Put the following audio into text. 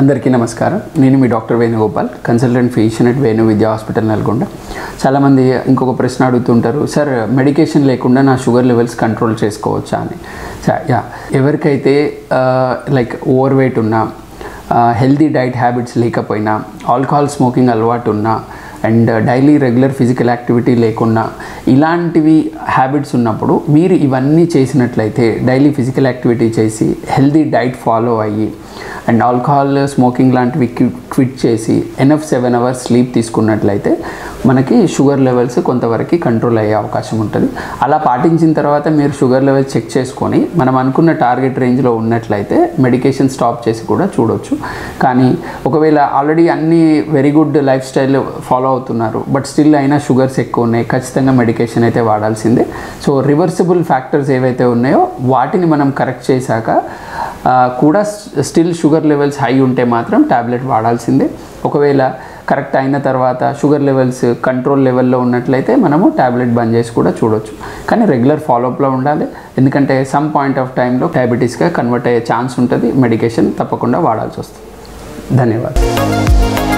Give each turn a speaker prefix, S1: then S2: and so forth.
S1: అందరికీ నమస్కారం. నేను మీ doctor Venugopal, consultant physician at Venu Vidya hospital Nalgonda. చాలామంది ఇంకొక ప్రశ్న అడుగుతుంటారు, సార్ మెడికేషన్ లేకుండా నా షుగర్ లెవెల్స్ కంట్రోల్ చేసుకోవచ్చా అని. ఎవరికైతే లైక్ ఓవర్ వెయిట్ ఉన్నా, హెల్తీ డైట్ హ్యాబిట్స్ లేకపోయినా, ఆల్కహాల్ స్మోకింగ్ అలవాటు ఉన్నా and daily regular physical activity లేకున్నా, ఇలాంటివి హ్యాబిట్స్ ఉన్నప్పుడు మీరు ఇవన్నీ చేసినట్లయితే, డైలీ ఫిజికల్ యాక్టివిటీ చేసి హెల్తీ డైట్ ఫాలో అయ్యి అండ్ ఆల్కహాల్ స్మోకింగ్ లాంటివి క్విట్ చేసి ఎనఫ్ 7 hours స్లీప్ తీసుకున్నట్లయితే మనకి షుగర్ లెవెల్స్ కొంతవరకు కంట్రోల్ అయ్యే అవకాశం ఉంటుంది. అలా పాటించిన తర్వాత మీరు షుగర్ లెవెల్స్ చెక్ చేసుకొని మనం అనుకున్న టార్గెట్ రేంజ్లో ఉన్నట్లయితే మెడికేషన్ స్టాప్ చేసి కూడా చూడవచ్చు. కానీ ఒకవేళ ఆల్రెడీ అన్ని very good life style follow అవుతున్నారు, బట్ స్టిల్ అయినా షుగర్స్ ఎక్కువ ఉన్నాయి, ఖచ్చితంగా మెడికేషన్ అయితే వాడాల్సిందే. సో రివర్సిబుల్ ఫ్యాక్టర్స్ ఏవైతే ఉన్నాయో వాటిని మనం కరెక్ట్ చేశాక కూడా స్టిల్ షుగర్ లెవెల్స్ హై ఉంటే మాత్రం ట్యాబ్లెట్ వాడాల్సిందే. ఒకవేళ కరెక్ట్ అయిన తర్వాత షుగర్ లెవెల్స్ కంట్రోల్ లెవెల్లో ఉన్నట్లయితే మనము ట్యాబ్లెట్ బంద్ చేసి కూడా చూడవచ్చు. కానీ రెగ్యులర్ ఫాలోఅప్లో ఉండాలి, ఎందుకంటే సమ్ పాయింట్ ఆఫ్ టైంలో డయాబెటీస్గా కన్వర్ట్ అయ్యే ఛాన్స్ ఉంటుంది. మెడికేషన్ తప్పకుండా వాడాల్సి వస్తుంది. ధన్యవాదాలు.